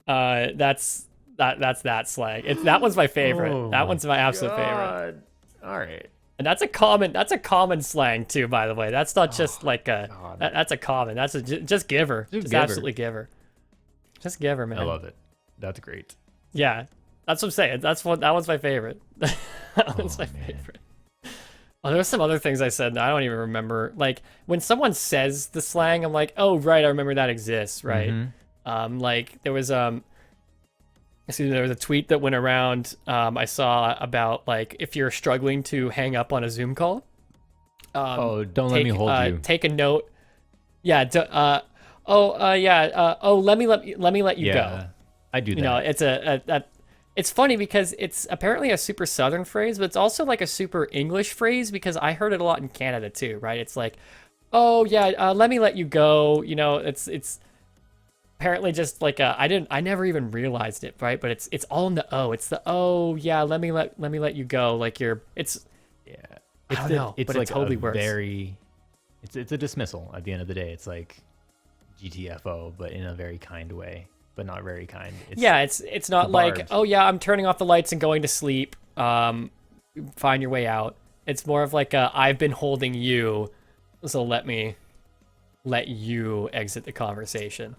That's that slang. That one's my favorite. Oh, that one's my absolute favorite. All right. And that's a common slang too, by the way. That's not just like that's a common. That's just give her. Just absolutely give her. Just give her, man. I love it. That's great. Yeah. That's what I'm saying. That one's my favorite. That one's my favorite. Oh, there's some other things I said that I don't even remember. Like when someone says the slang, I'm like, oh right, I remember that exists, right? Like there was there was a tweet that went around I saw about like if you're struggling to hang up on a Zoom call. Don't let me hold you. Take a note. Yeah. Let me let you go. I do that. You know, it's it's funny because it's apparently a super Southern phrase, but it's also like a super English phrase because I heard it a lot in Canada too, right? It's like, oh yeah, let me let you go. You know, it's apparently just like I never even realized it, right? But it's all in the O. It's the oh yeah, let me let you go. Like it's I don't know, it's but like it totally works. It's a dismissal at the end of the day. It's like GTFO, but in a very kind way. But not very kind. It's not like, oh yeah, I'm turning off the lights and going to sleep. Find your way out. It's more of like I've been holding you, so let me let you exit the conversation.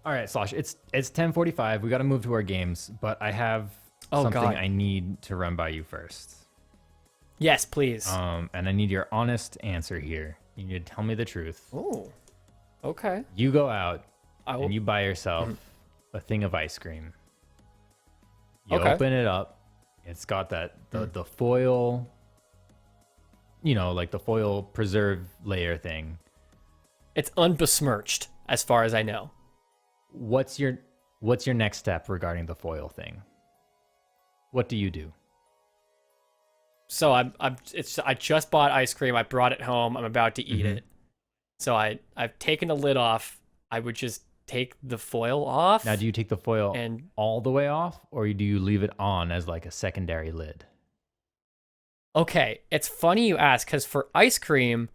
All right, Slosh, it's 10:45. We got to move to our games, but I have something I need to run by you first. Yes, please. And I need your honest answer here. You need to tell me the truth. Oh, okay. You go out and you buy yourself a thing of ice cream. You open it up. It's got the foil, like the foil preserve layer thing. It's unbesmirched, as far as I know. What's your next step regarding the foil thing? What do you do? So I just bought ice cream. I brought it home. I'm about to eat it. So I've taken the lid off. I would just take the foil off. Now, do you take the foil all the way off, or do you leave it on as like a secondary lid? Okay, it's funny you ask, because for ice cream,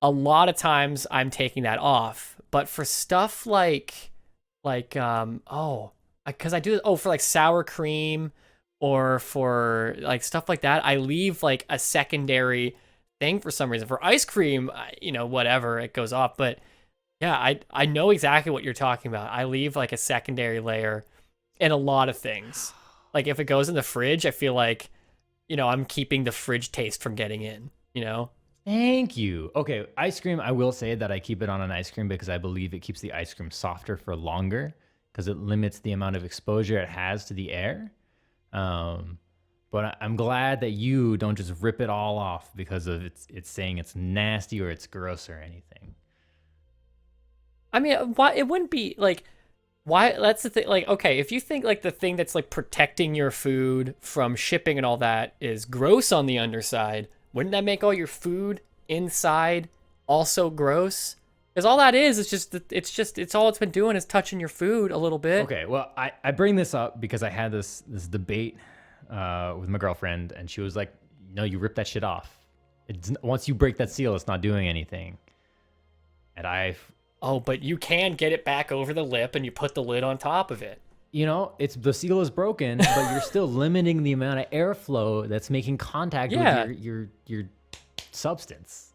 a lot of times I'm taking that off. But for stuff because I do for like sour cream or for like stuff like that, I leave like a secondary thing for some reason. For ice cream, whatever, it goes off. But yeah, I know exactly what you're talking about. I leave like a secondary layer in a lot of things. Like if it goes in the fridge, I feel like, I'm keeping the fridge taste from getting in, Thank you. Okay, ice cream, I will say that I keep it on an ice cream because I believe it keeps the ice cream softer for longer because it limits the amount of exposure it has to the air. But I'm glad that you don't just rip it all off because of it's saying it's nasty or it's gross or anything. I mean, why it wouldn't be like, why? That's the thing. Like, okay, if you think like the thing that's like protecting your food from shipping and all that is gross on the underside, wouldn't that make all your food inside also gross? Because all that is it's all it's been doing is touching your food a little bit. Okay, well, I bring this up because I had this debate with my girlfriend, and she was like, "No, you rip that shit off. Once you break that seal, it's not doing anything." And oh, but you can get it back over the lip, and you put the lid on top of it. It's the seal is broken, but you're still limiting the amount of airflow that's making contact with your substance.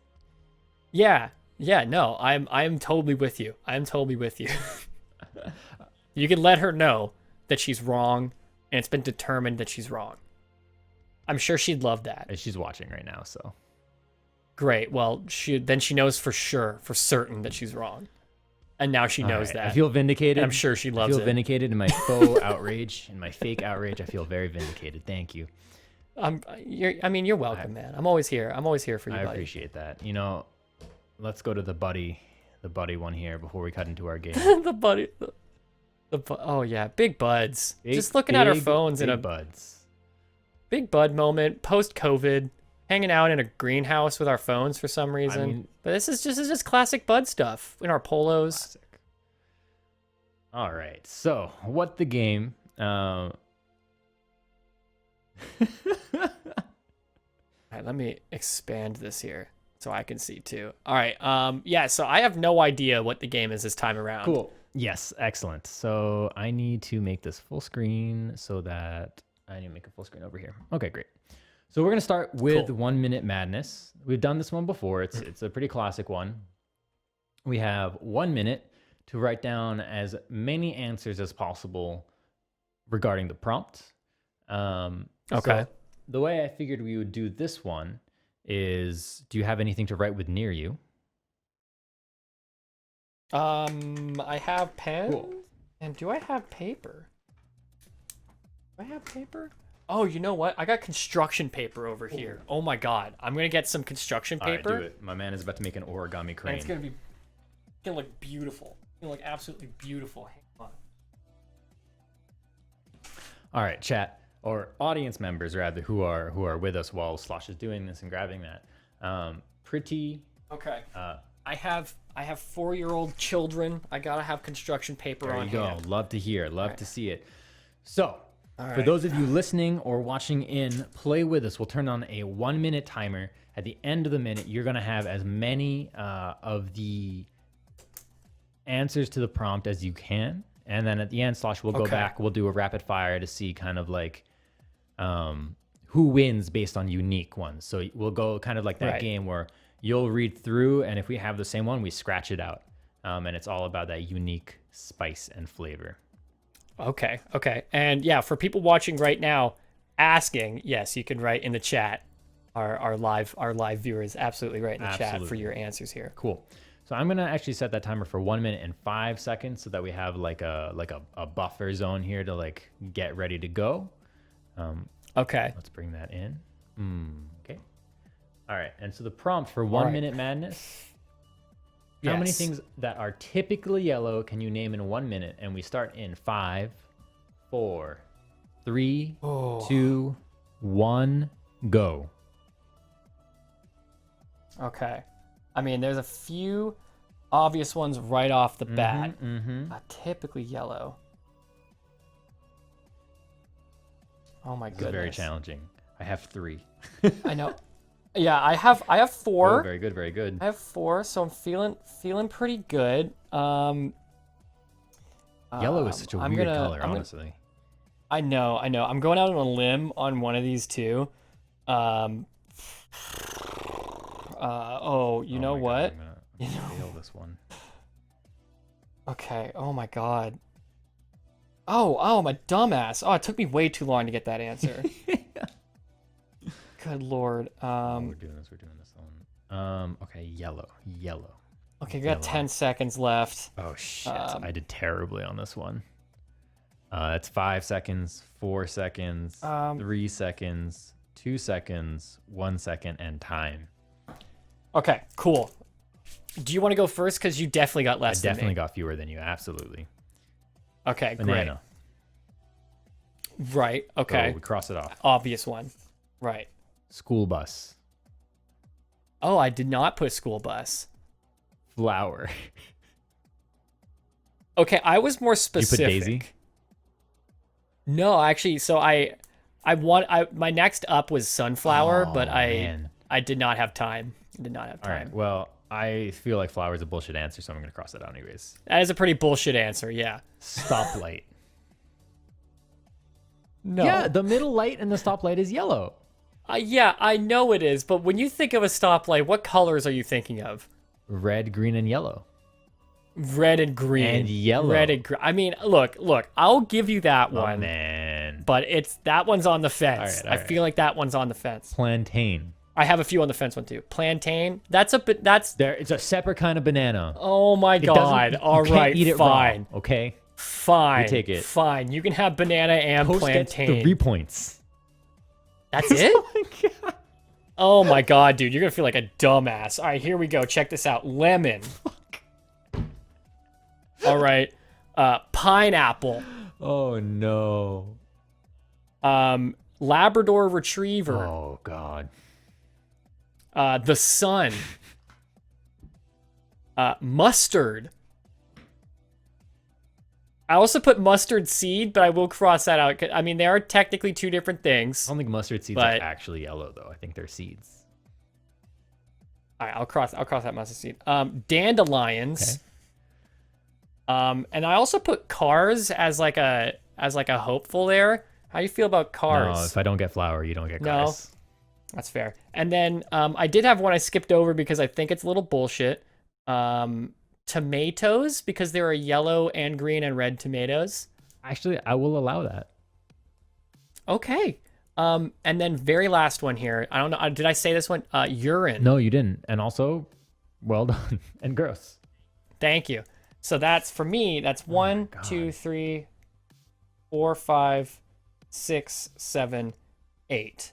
Yeah. Yeah, no, I'm totally with you. I'm totally with you. You can let her know that she's wrong, and it's been determined that she's wrong. I'm sure she'd love that. And she's watching right now, so. Great. Well, she knows for certain that she's wrong. And now she knows that. I feel vindicated. And I'm sure she loves it. I feel vindicated in my faux outrage and my fake outrage. I feel very vindicated. Thank you. You're welcome, man. I'm always here. I'm always here for you, buddy. I appreciate that. Let's go to the buddy one here before we cut into our game. The buddy. Oh yeah, big buds. Just looking at our phones in a buds. Big bud moment post COVID. Hanging out in a greenhouse with our phones for some reason. But this is just classic bud stuff in our polos. Classic. All right. So, what the game? All right, let me expand this here so I can see too. All right. So I have no idea what the game is this time around. Cool. Yes, excellent. So I need to make this full screen so that I need to make a full screen over here. Okay, great. So we're going to start with 1 Minute Madness. We've done this one before. It's a pretty classic one. We have 1 minute to write down as many answers as possible regarding the prompt. Okay. So the way I figured we would do this one is, do you have anything to write with near you? I have pen. Cool. And do I have paper? Do I have paper? Oh, you know what? I got construction paper over here. Oh my god. I'm gonna get some construction paper. All right, do it. My man is about to make an origami crane. And it's gonna look beautiful. It's gonna look absolutely beautiful. Hang on. All right, chat or audience members rather, who are with us while Slosh is doing this and grabbing that. Pretty. Okay. I have 4-year-old children. I gotta have construction paper There on you go. hand. Love to hear. Love to see it. So, for right. those of you listening or watching in, play with us. We'll turn on a 1-minute timer. At the end of the minute, you're going to have as many of the answers to the prompt as you can. And then at the end, Slosh, we'll go back. We'll do a rapid fire to see kind of like who wins based on unique ones. So we'll go kind of like that game where you'll read through, and if we have the same one, we scratch it out. And it's all about that unique spice and flavor. Okay. And yeah, for people watching right now, asking, yes, you can write in the chat. Our live viewers, absolutely right in the chat for your answers here. Cool. So I'm gonna actually set that timer for 1 minute and 5 seconds, so that we have like a buffer zone here to like get ready to go. Okay. Let's bring that in. Okay. All right. And so the prompt for 1 minute madness. How many things that are typically yellow can you name in 1 minute? And we start in 5, 4, 3, 2, 1, go. Okay. I mean, there's a few obvious ones right off the bat. Typically yellow. Oh my goodness. This is very challenging. I have 3. I know. Yeah, I have 4. Oh, very good, very good. I have 4, so I'm feeling pretty good. Yellow is such a weird color, honestly. I know. I'm going out on a limb on one of these two. You know what? God, I'm gonna fail this one. Okay. Oh my god. Oh, my dumbass. Oh, it took me way too long to get that answer. Good lord. We're doing this one. Okay, yellow. Okay, you got 10 seconds left. Oh shit! I did terribly on this one. It's 5 seconds, 4 seconds, 3 seconds, 2 seconds, 1 second, and time. Okay, cool. Do you want to go first? Because you definitely got less than me. I definitely got fewer than you. Absolutely. Okay, Banana. Great. Right. Okay. So we cross it off. Obvious one. Right. School bus. Oh, I did not put school bus. Flower. Okay, I was more specific. You put daisy? No, actually, so my next up was sunflower, but I did not have time. All right. Well, I feel like flower is a bullshit answer, so I'm gonna cross that out anyways. That is a pretty bullshit answer. Yeah. Stoplight. No. Yeah, the middle light in the stoplight is yellow. Yeah, I know it is, but when you think of a stoplight, what colors are you thinking of? Red, green, and yellow. Red and green. And yellow. Red and green. I mean, look, I'll give you that one. Oh, man. But that one's on the fence. All right. I feel like that one's on the fence. Plantain. I have a few on the fence one too. Plantain. It's a separate kind of banana. Oh my god. All right, eat it fine. Raw, okay? Fine. You take it. Fine. You can have banana and Post plantain. gets 3 points. That's it? Oh my god. Oh my god, dude. You're going to feel like a dumbass. All right, here we go. Check this out. Lemon. All right. Pineapple. Oh no. Labrador Retriever. Oh god. The sun. Mustard. I also put mustard seed, but I will cross that out. I mean, they are technically 2 different things. I don't think mustard seeds are actually yellow, though. I think they're seeds. All right, I'll cross that mustard seed. Dandelions. Okay. And I also put cars as like a hopeful there. How do you feel about cars? No, if I don't get flower, you don't get cars. No, that's fair. And then I did have one I skipped over because I think it's a little bullshit. Tomatoes, because there are yellow and green and red tomatoes. Actually, I will allow that. Okay. And then very last one here. I don't know. Did I say this one? Urine. No, you didn't. And also, well done. And gross. Thank you. So that's for me. That's 1, 2, 3, 4, 5, 6, 7, 8.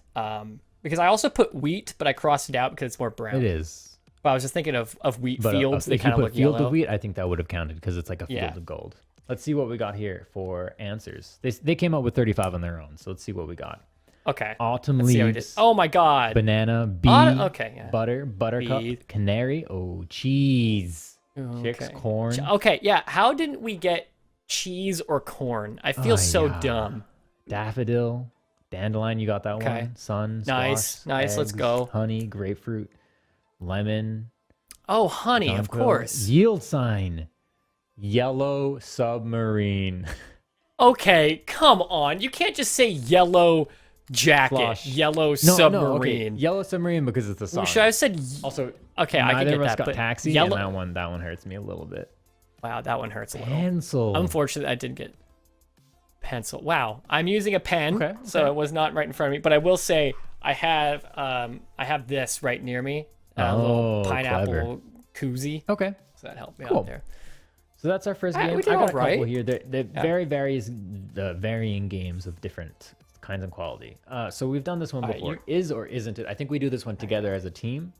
Because I also put wheat, but I crossed it out because it's more brown. It is. But I was just thinking of wheat But fields. They if you kind of put look field yellow. of wheat, I think that would have counted because it's like a field Yeah. of gold. Let's see what we got here for answers. They came up with 35 on their own, so let's see what we got. Okay. Autumn Let's see how we did. leaves, Oh my god. banana, bee, Okay, yeah. butter, buttercup, Bee. canary, cheese, chicks, Okay. corn. Okay, yeah. How didn't we get cheese or corn? I feel so yeah. dumb. Daffodil, dandelion, you got that Okay. one. Sun, Nice, squash, nice, let's eggs, go. Honey, grapefruit, lemon, Oh, honey, of jonquil, course. yield sign, yellow submarine. Okay, come on. You can't just say yellow jacket, Slosh. yellow No, submarine. okay. Yellow submarine because it's a song. Should I have said? Also, Okay, I can neither get of us that. got But taxi, yellow. and that one hurts me a little bit. Wow, that one hurts a little. Pencil. Unfortunately, I did get pencil. Wow, I'm using a pen, Okay, so okay. it was not right in front of me. But I will say I have this right near me. A little pineapple clever. koozie. Okay. So that helped me Cool. out there. So that's our first Ah, game. we did I got a all right. couple here. They're varying games of different kinds and quality. So we've done this one All right, before. Is or isn't it? I think we do this one together as a team.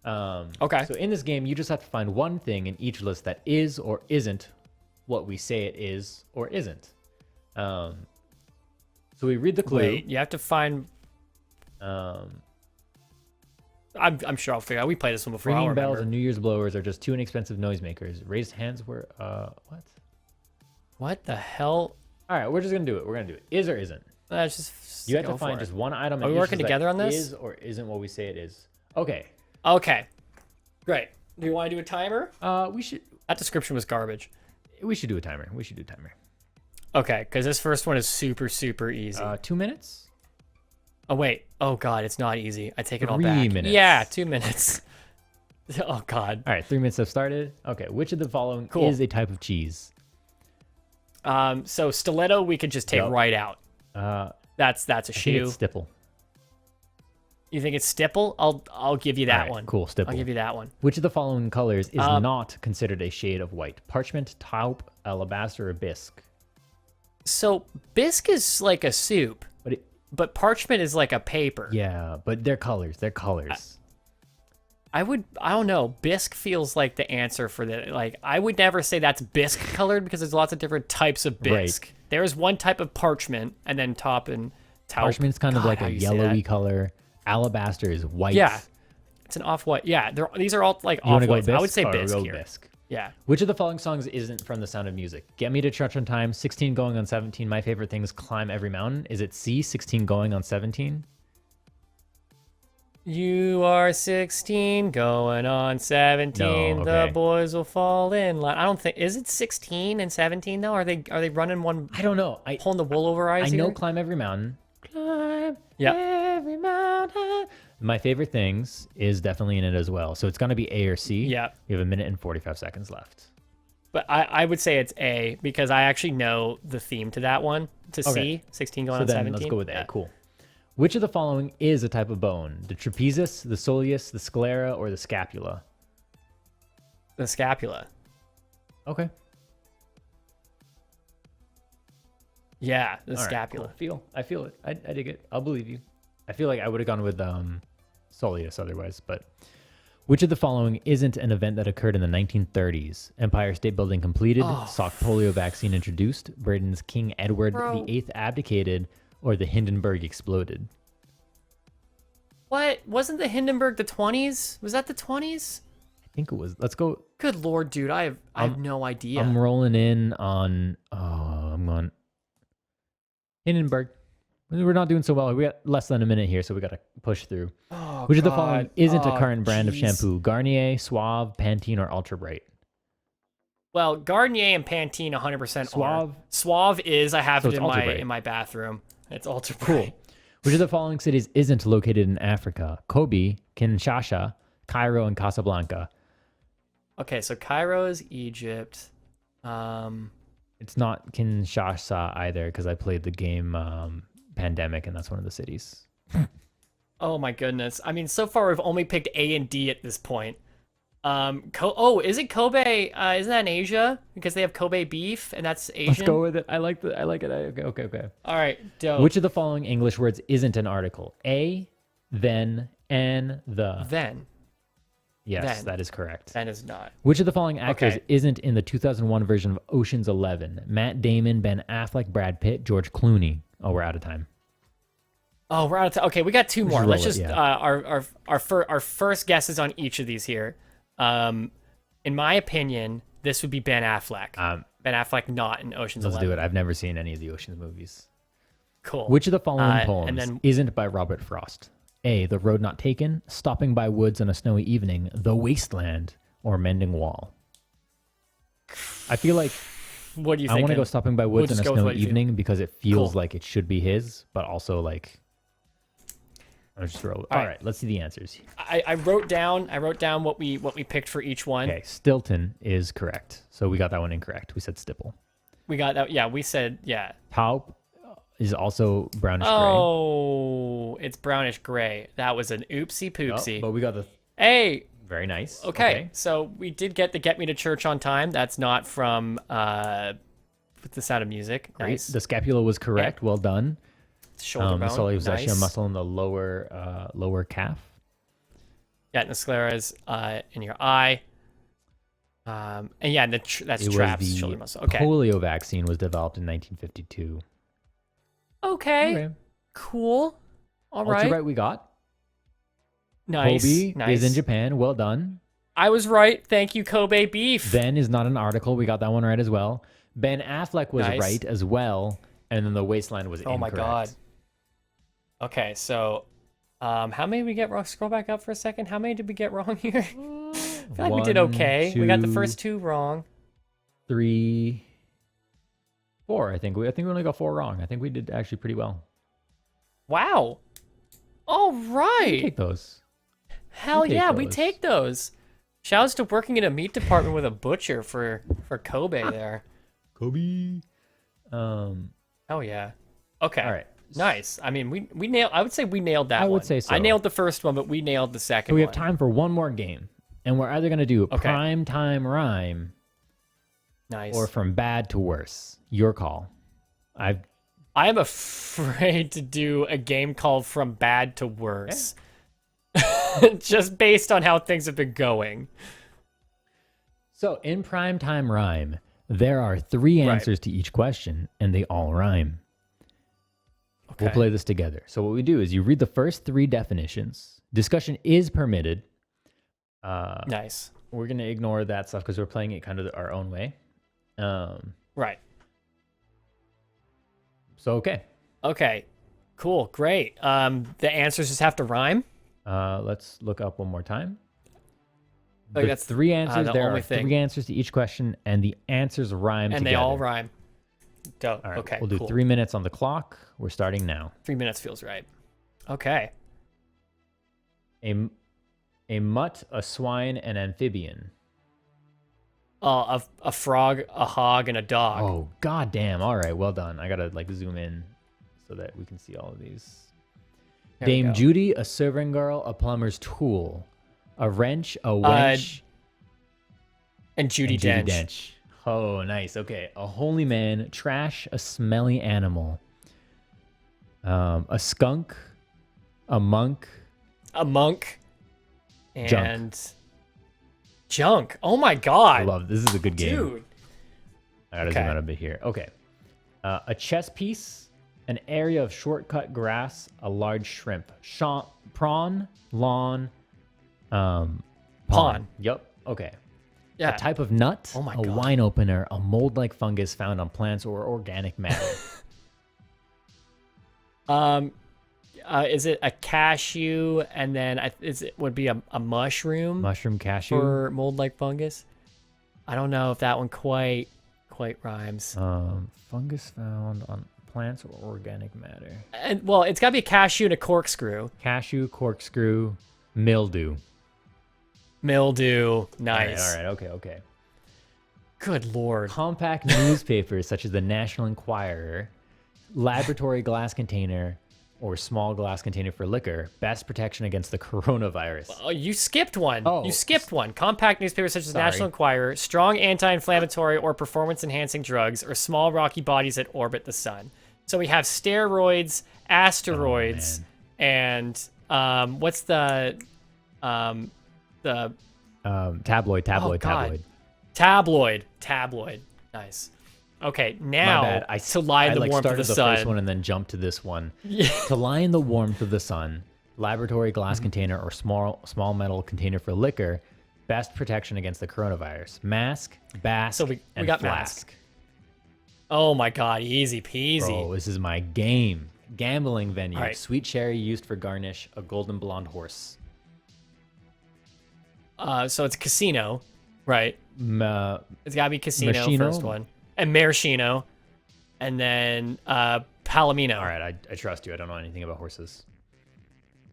Okay. So in this game, you just have to find one thing in each list that is or isn't what we say it is or isn't. So we read the clue. Wait, you have to find. I'm sure I'll figure out. We played this one before. I'll Ringing bells remember. and New Year's blowers are just two inexpensive noisemakers. Raised hands were what? What the hell? All right, we're just gonna do it. We're gonna do it. Is or isn't? Let's just You have go to find for it. just one item. Are we in each working list together that on this? Is or isn't what we say it is. Okay. Okay. Great. Do you want to do a timer? We should That description was garbage. do a timer. We should do a timer. Okay, because this first one is super, super easy. 2 minutes. Oh, wait. Oh, God, it's not easy. I take it all 3 back. minutes. Yeah, 2 minutes. Oh, God. All right, 3 minutes have started. Okay, which of the following Cool. is a type of cheese? So stiletto, we could just take Yup. right out. That's a I think shoe. it's stipple. You think it's stipple? I'll give you that All right, one. Cool, stipple. I'll give you that one. Which of the following colors is not considered a shade of white? Parchment, taupe, alabaster, or bisque? So bisque is like a soup, but parchment is like a paper. Yeah, but they're colors. They're colors. I don't know. Bisque feels like the answer for that. Like, I would never say that's bisque colored because there's lots of different types of bisque. Right. There's one type of parchment and then taupe and taupe. Parchment's kind of God, like how a you say that. yellowy color. Alabaster is white. Yeah. It's an off-white. Yeah, these are all like You want to go off-whites. I would say Or bisque go here. bisque. Yeah. Which of the following songs isn't from The Sound of Music? Get Me to Church on Time, 16 Going on 17, My Favorite Things, Climb Every Mountain. Is it C, 16 Going on 17? You are 16, going on 17. No, The okay. boys will fall in line. I don't think. Is it 16 and 17 though? Are they running one, I don't know. pulling the wool over eyes? I know here? Climb Every Mountain. Climb Yep. Every Mountain. My Favorite Things is definitely in it as well. So it's going to be A or C. Yeah. We have 1 minute and 45 seconds left. But I would say it's A because I actually know the theme to that one. To Okay. C, 16 going So on then 17. let's go with A. Yeah. Cool. Which of the following is a type of bone? The trapezius, the soleus, the sclera, or the scapula? The scapula. Okay. Yeah, the All right, scapula. cool. I feel it. I dig it. I'll believe you. I feel like I would have gone with soleus otherwise, but which of the following isn't an event that occurred in the 1930s? Empire State Building completed, Salk polio vaccine introduced, Britain's King Edward Bro. VIII abdicated, or the Hindenburg exploded? What? Wasn't the Hindenburg the 20s? Was that the 20s? I think it was. Let's go. Good lord, dude. I have no idea. I'm rolling in on. I'm going. Hindenburg. We're not doing so well. We got less than a minute here, so we got to push through. Oh, Which of the God. following isn't a Oh, current brand of jeez. shampoo? Garnier, Suave, Pantene, or Ultra Bright? Well, Garnier and Pantene 100% Suave? are. Suave is. I have So it it's in Ultra my Bright. in my bathroom. It's ultra Cool. bright. Which of the following cities isn't located in Africa? Kobe, Kinshasa, Cairo, and Casablanca. Okay, so Cairo is Egypt. It's not Kinshasa either because I played the game pandemic, and that's one of the cities. Oh my goodness. I mean, so far we've only picked A and D at this point. Is it Kobe? Isn't that in Asia? Because they have Kobe beef, and that's Asian. Let's go with it. I like it. Okay. All right, dope. Which of the following English words isn't an article? A, then, and, the. Then. Yes, then. that is correct. Then is not. Which of the following actors isn't in the 2001 version of Ocean's 11? Matt Damon, Ben Affleck, Brad Pitt, George Clooney. Oh, we're out of time. Oh, we're out of time. Okay, we got two more. Let's just yeah. our first guesses on each of these here. In my opinion, this would be Ben Affleck. Ben Affleck not in Ocean's 11. Let's do it. I've never seen any of the Ocean's movies. Cool. Which of the following poems isn't by Robert Frost? A, The Road Not Taken, Stopping by Woods on a Snowy Evening, The Wasteland, or Mending Wall? I feel like what do you I want to go Stopping by Woods on a Snowy Evening because it feels like it should be his, but also like I'll just roll. All right, let's see the answers. I wrote down what we picked for each one. Okay, Stilton is correct. So we got that one incorrect. We said stipple. We got that. Yeah, we said yeah. Taupe is also brownish gray. Oh, it's brownish gray. That was an oopsie poopsie. But we got the Hey. Very nice. Okay. So we did get the Get Me to Church on Time. That's not from With the Sound of Music. Great. Nice. The scapula was correct. Yeah. Well done. Shoulder bone. So it was nice. actually a muscle in the lower calf. Yeah, and the sclera is in your eye. And yeah, that's traps, shoulder muscle. Okay. Polio vaccine was developed in 1952. Okay. Cool. All right. Right, we got. Nice. Kobe is in Japan. Well done. I was right. Thank you, Kobe beef. Then is not an article. We got that one right as well. Ben Affleck was right as well. And then The Wasteland was incorrect. Oh my God. Okay, so how many did we get wrong? Scroll back up for a second. How many did we get wrong here? I feel like we did okay. We got the first two wrong. 3, 4, I think. I think we only got 4 wrong. I think we did actually pretty well. Wow. All right. We take those. Hell yeah, we take those. Shouts to working in a meat department with a butcher for Kobe there. Kobe. Oh yeah. Okay. All right. Nice. I mean, we nailed. I would say we nailed that one. I would say so. I nailed the first one, but we nailed the second one. So we have time for one more game, and we're either gonna do prime time rhyme, nice, or from bad to worse. Your call. I am afraid to do a game called From Bad to Worse. Just based on how things have been going. So in prime time rhyme, there are 3 answers to each question, and they all rhyme. Okay. We'll play this together. So what we do is you read the first 3 definitions. Discussion is permitted. Nice. We're going to ignore that stuff because we're playing it kind of our own way. Right. So, okay. Okay. Cool. Great. The answers just have to rhyme. Let's look up one more time. Like that's 3 answers. There are 3 answers to each question, and the answers rhyme together. And they all rhyme. Dope. All right, okay. We'll do 3 minutes on the clock. We're starting now. 3 minutes feels right. Okay. A mutt, a swine, an amphibian. A frog, a hog, and a dog. Oh, goddamn. All right. Well done. I got to zoom in so that we can see all of these. Dame Judy, a serving girl, a plumber's tool, a wrench, a wench, and Judi Dench. Oh, nice. Okay. A holy man, trash, a smelly animal, a skunk, a monk, and junk. Oh my God. I love this. This is a good game. Dude. I gotta zoom out a bit here. Okay. A chess piece, an area of shortcut grass, a large shrimp, prawn, lawn, pawn. Yep. Okay. Yeah. A type of nut, oh my God. Wine opener, a mold-like fungus found on plants or organic matter. Is it a cashew, and then would be a mushroom? Mushroom cashew for mold-like fungus. I don't know if that one quite rhymes. Fungus found on plants or organic matter. And well, it's got to be a cashew and a corkscrew. Cashew, corkscrew, mildew. Nice. All right. Okay. Good Lord. Compact newspapers such as the National Enquirer, laboratory glass container or small glass container for liquor, best protection against the coronavirus. Oh, you skipped one. Oh. You skipped one. Compact newspapers such as Sorry. National Enquirer, strong anti-inflammatory or performance-enhancing drugs, or small rocky bodies that orbit the sun. So we have steroids, asteroids, and what's the Tabloid. Oh, God. Tabloid. Nice. Okay, now My bad. to lie in the warmth of started the the sun. first one and then jumped to this one. Yeah. To lie in the warmth of the sun, laboratory glass Mm-hmm. container or small metal container for liquor, best protection against the coronavirus. Mask, bask, So we and got flask. mask. Oh my God, easy peasy. Bro, this is my game. Gambling venue. All right. Sweet cherry used for garnish. A golden blonde horse. So it's casino, right? It's gotta be casino Machino? first one, and maraschino, and then palomino. All right, I trust you. I don't know anything about horses.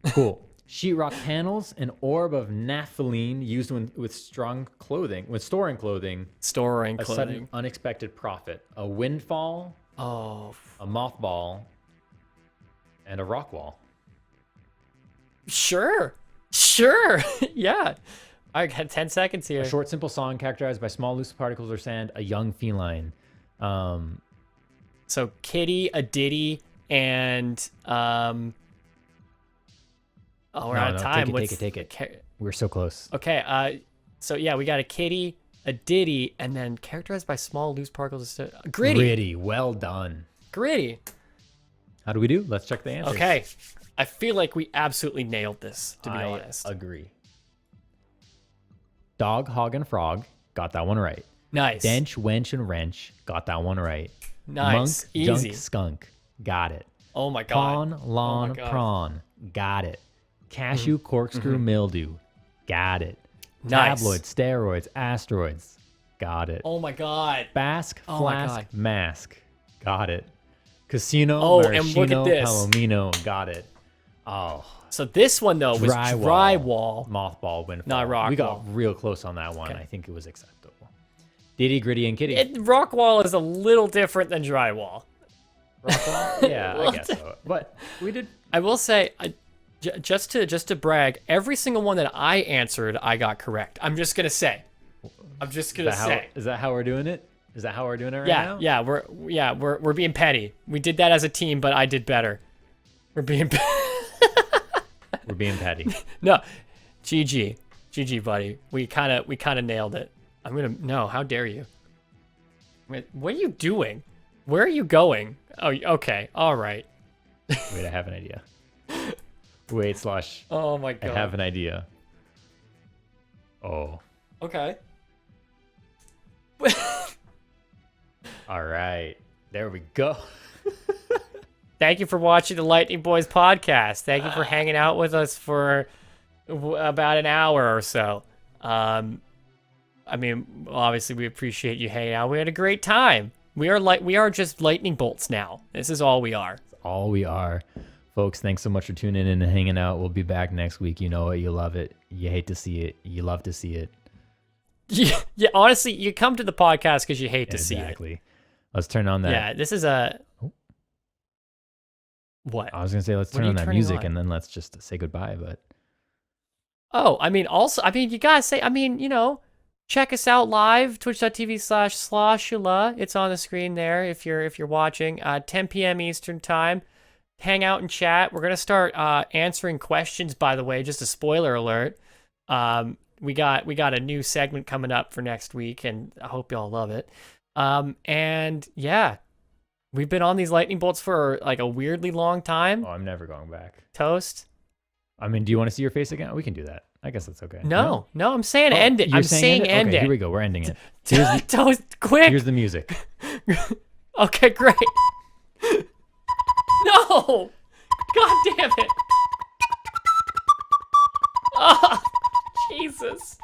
Cool. Sheetrock panels, an orb of naphthalene used with storing clothing, Storing a clothing. sudden unexpected profit, a windfall, Oh, a mothball, and a rock wall. sure. Yeah. I got 10 seconds here. A short, simple song characterized by small, loose particles or sand, a young feline. So kitty, a ditty, and oh, we're out of time. Take it. We're so close. Okay. So yeah, we got a kitty, a ditty, and then characterized by small, loose particles. Gritty. Gritty. Well done. Gritty. How do we do? Let's check the answers. Okay. I feel like we absolutely nailed this, to be honest. I agree. Dog, hog, and frog. Got that one right. Nice. Dench, wench, and wrench. Got that one right. Nice. Monk, Easy. junk, skunk. Got it. Oh my God. Pawn, lawn, Oh my God. prawn. Got it. Cashew, corkscrew, mildew. Got it. Nice. Tabloid, steroids, asteroids. Got it. Oh my God. Bask, Oh my flask, God. mask. Got it. Casino, Oh, and look at maraschino, this. palomino. Got it. Oh, So this one though was drywall. mothball, windfall. Not rock We got wall. real close on that one. Okay. I think it was acceptable. Ditty, gritty, and kitty. Rock wall is a little different than drywall. Rock wall? Yeah, I guess so. But we did. I will say, just to brag, every single one that I answered, I got correct. I'm just gonna say. Is that how we're doing it? Is that how we're doing it right now? Yeah, we're being petty. We did that as a team, but I did better. We're being We're being petty. no, GG, buddy. We kind of nailed it. No. How dare you? Wait, what are you doing? Where are you going? Oh, okay. All right. Wait, I have an idea. Wait, Slosh. Oh my God. I have an idea. Oh. Okay. All right. There we go. Thank you for watching the Lightning Boys podcast. Thank you for hanging out with us for about an hour or so. I mean, obviously we appreciate you hanging out. We had a great time. We are just lightning bolts now. This is all we are. That's all we are. Folks, thanks so much for tuning in and hanging out. We'll be back next week. You know it. You love it. You hate to see it. You love to see it. Yeah, honestly, you come to the podcast because you hate to see it. Exactly. Let's turn on that. Yeah, this is a... What? I was going to say, let's What turn are on you that turning music on? and then let's just say goodbye. But Oh, you gotta say, check us out live, twitch.tv/sloshula. It's on the screen there if you're watching. 10 p.m. Eastern time. Hang out and chat. We're gonna start answering questions, by the way, just a spoiler alert. We got a new segment coming up for next week, and I hope y'all love it. And yeah, we've been on these lightning bolts for like a weirdly long time. I'm never going back. Toast. I mean, do you want to see your face again? We can do that. I guess that's okay. No, I'm saying end it. You're I'm saying end okay, it. Here we go. We're ending it. Toast, quick. Here's the music. Okay, great. No! God damn it. Oh, Jesus.